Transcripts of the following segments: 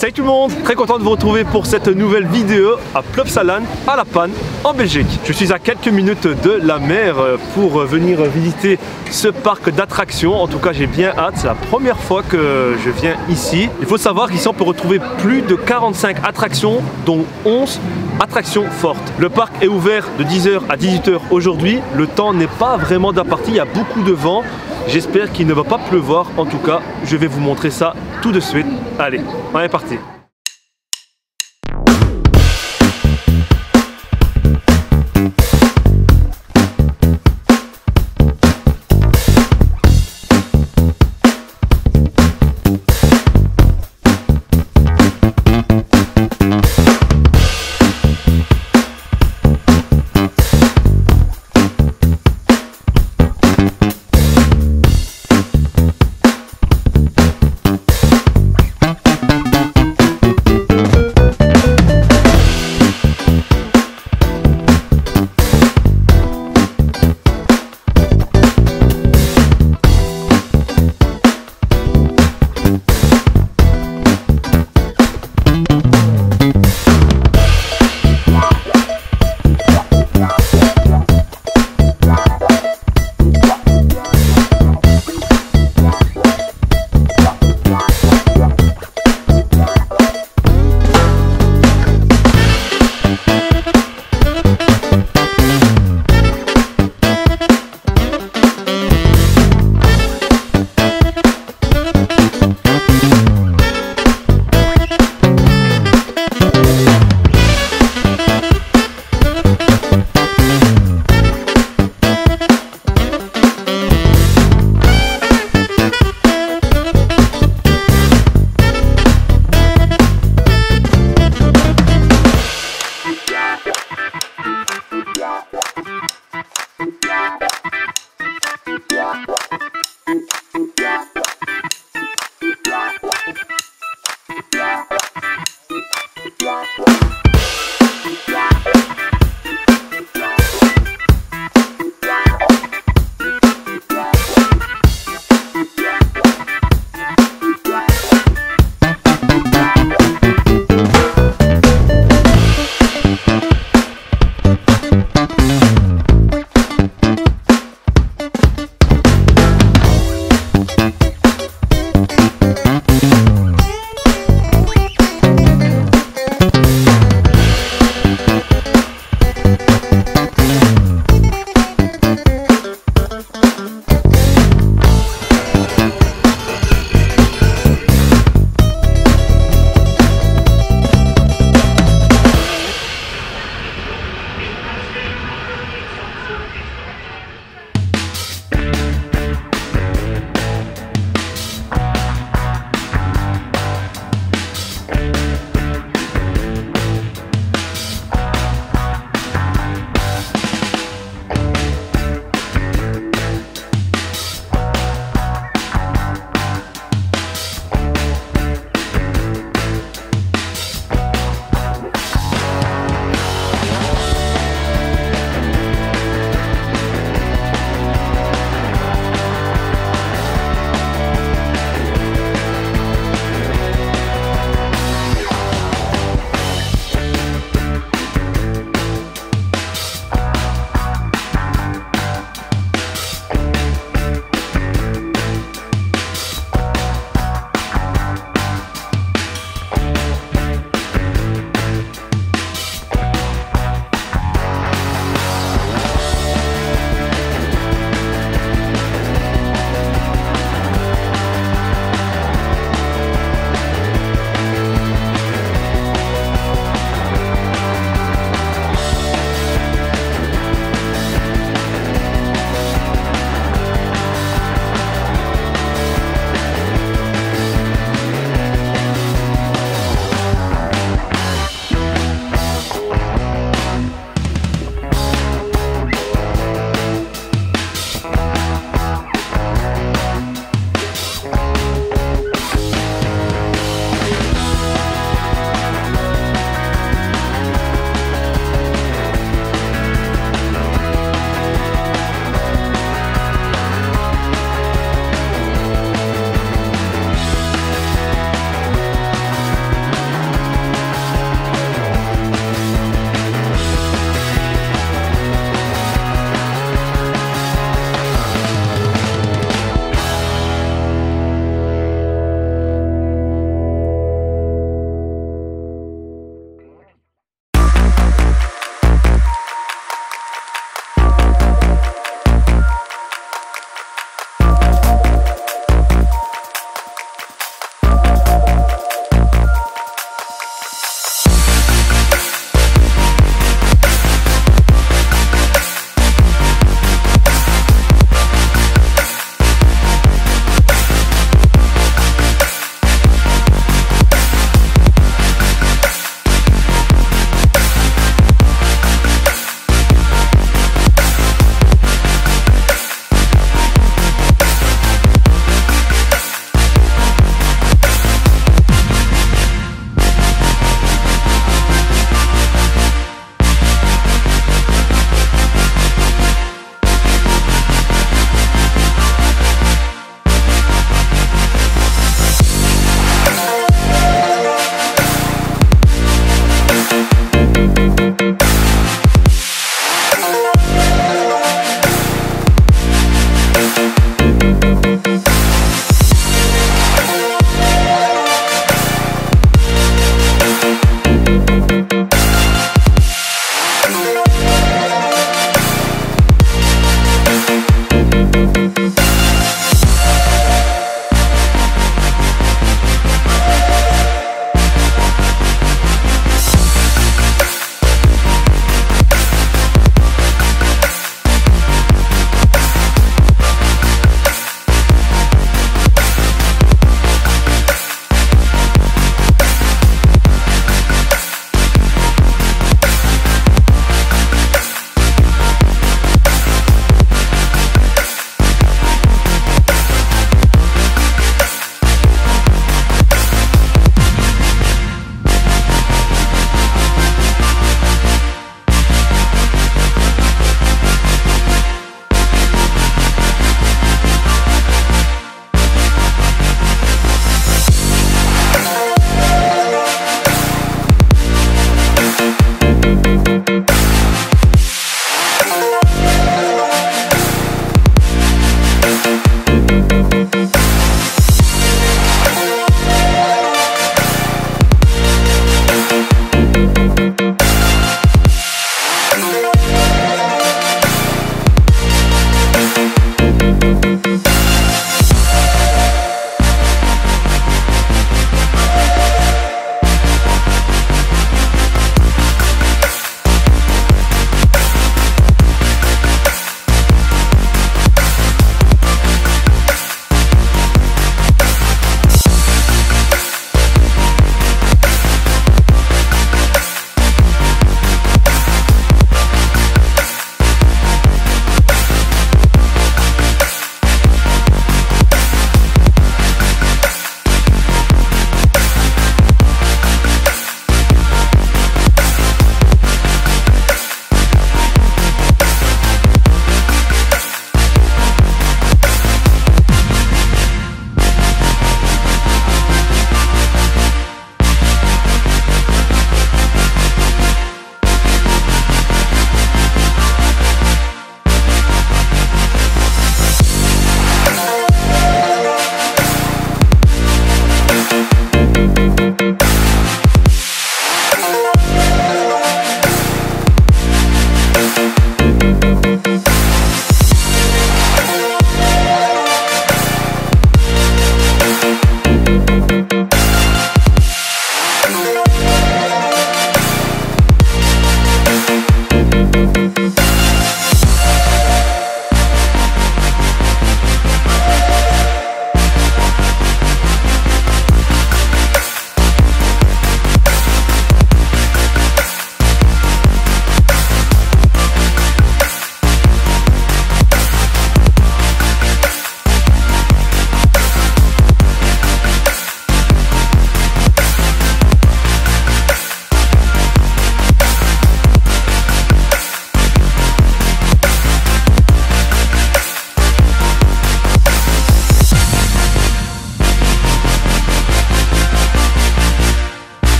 Salut tout le monde, très content de vous retrouver pour cette nouvelle vidéo à Plopsaland, à La Panne, en Belgique. Je suis à quelques minutes de la mer pour venir visiter ce parc d'attractions. En tout cas, j'ai bien hâte, c'est la première fois que je viens ici. Il faut savoir qu'ici on peut retrouver plus de 45 attractions, dont 11 attractions fortes. Le parc est ouvert de 10h à 18h aujourd'hui. Le temps n'est pas vraiment d'imparti, il y a beaucoup de vent. J'espère qu'il ne va pas pleuvoir. En tout cas, je vais vous montrer ça tout de suite. Allez, on est parti.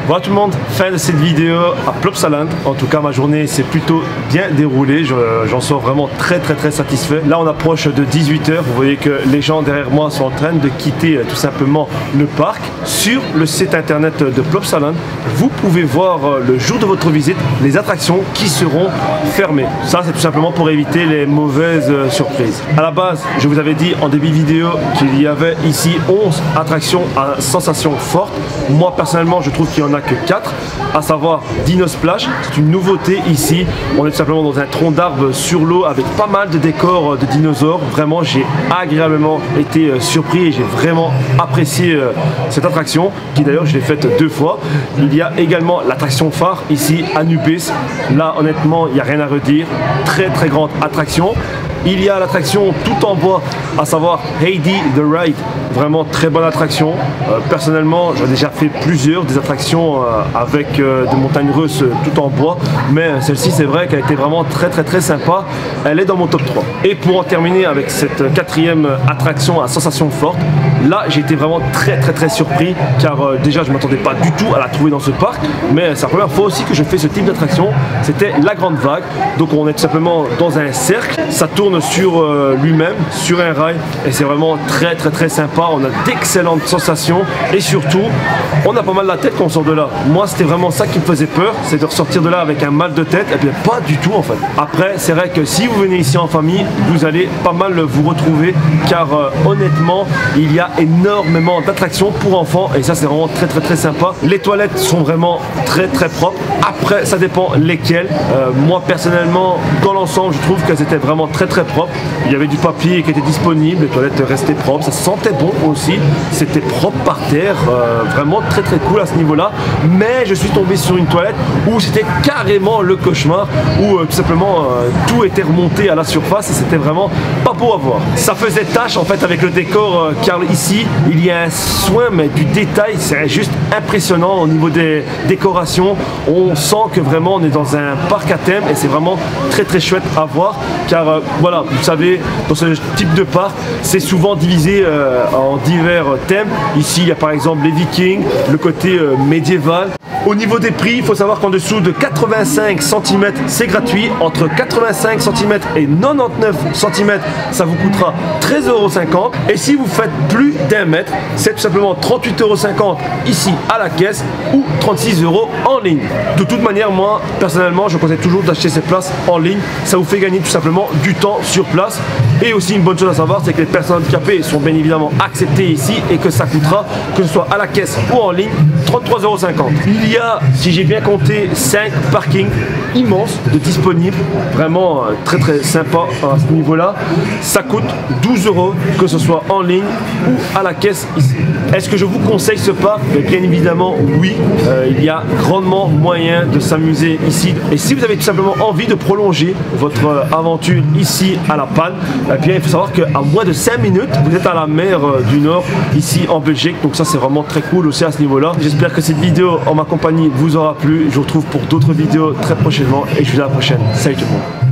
Voilà tout le monde, fin de cette vidéo à Plopsaland. En tout cas ma journée s'est plutôt bien déroulée, j'en sors vraiment très satisfait. Là on approche de 18 h, vous voyez que les gens derrière moi sont en train de quitter tout simplement le parc. Sur le site internet de Plopsaland, vous pouvez voir le jour de votre visite les attractions qui seront fermées. Ça c'est tout simplement pour éviter les mauvaises surprises. À la base, je vous avais dit en début de vidéo qu'il y avait ici 11 attractions à sensations fortes. Moi personnellement je trouve qu'il n'y en a que 4, à savoir Dino Splash. C'est une nouveauté ici, on est tout simplement dans un tronc d'arbre sur l'eau avec pas mal de décors de dinosaures. Vraiment j'ai agréablement été surpris et j'ai vraiment apprécié cette attraction qui d'ailleurs je l'ai faite 2 fois. Il y a également l'attraction phare ici Anubis. Là honnêtement il n'y a rien à redire, très grande attraction. Il y a l'attraction tout en bois, à savoir Heidi the Ride, vraiment très bonne attraction. Personnellement, j'ai déjà fait plusieurs des attractions avec des montagnes russes tout en bois, mais celle-ci c'est vrai qu'elle a été vraiment très sympa. Elle est dans mon top 3. Et pour en terminer avec cette 4e attraction à sensation forte, là j'ai été vraiment très surpris car déjà je ne m'attendais pas du tout à la trouver dans ce parc, mais c'est la première fois aussi que je fais ce type d'attraction. C'était la grande vague, donc on est tout simplement dans un cercle, ça tourne sur lui-même, sur un rail, et c'est vraiment très sympa. On a d'excellentes sensations et surtout on a pas mal la tête quand on sort de là. Moi c'était vraiment ça qui me faisait peur, c'est de ressortir de là avec un mal de tête, et bien pas du tout en fait. Après c'est vrai que si vous venez ici en famille, vous allez pas mal vous retrouver car honnêtement il y a énormément d'attractions pour enfants et ça c'est vraiment très sympa. Les toilettes sont vraiment très propres. Après ça dépend lesquelles. Moi personnellement dans l'ensemble je trouve qu'elles étaient vraiment très propres. Il y avait du papier qui était disponible, les toilettes restaient propres, ça sentait bon aussi, c'était propre par terre, vraiment très cool à ce niveau là. Mais je suis tombé sur une toilette où c'était carrément le cauchemar, où tout simplement tout était remonté à la surface et c'était vraiment pas beau à voir. Ça faisait tâche en fait avec le décor car ici il y a un soin mais du détail, c'est juste impressionnant au niveau des décorations. On sent que vraiment on est dans un parc à thème et c'est vraiment très chouette à voir car voilà, vous savez, dans ce type de parc, c'est souvent divisé en divers thèmes. Ici, il y a par exemple les Vikings, le côté médiéval. Au niveau des prix, il faut savoir qu'en dessous de 85 cm, c'est gratuit. Entre 85 cm et 99 cm, ça vous coûtera 13,50 €. Et si vous faites plus d'1 mètre, c'est tout simplement 38,50 € ici à la caisse ou 36 € en ligne. De toute manière, moi, personnellement, je conseille toujours d'acheter ces places en ligne. Ça vous fait gagner tout simplement du temps sur place. Et aussi une bonne chose à savoir, c'est que les personnes handicapées sont bien évidemment acceptées ici et que ça coûtera, que ce soit à la caisse ou en ligne, 33,50 €. Il y a, si j'ai bien compté, 5 parkings immenses de disponibles, vraiment très sympa à ce niveau là. Ça coûte 12 €, que ce soit en ligne ou à la caisse ici. Est-ce que je vous conseille ce parc? Bien évidemment oui, il y a grandement moyen de s'amuser ici. Et si vous avez tout simplement envie de prolonger votre aventure ici à La Panne, eh bien il faut savoir qu'à moins de 5 minutes vous êtes à la mer du Nord ici en Belgique, donc ça c'est vraiment très cool aussi à ce niveau là. J'espère que cette vidéo en ma compagnie vous aura plu. Je vous retrouve pour d'autres vidéos très prochainement et je vous dis à la prochaine. Salut tout le monde.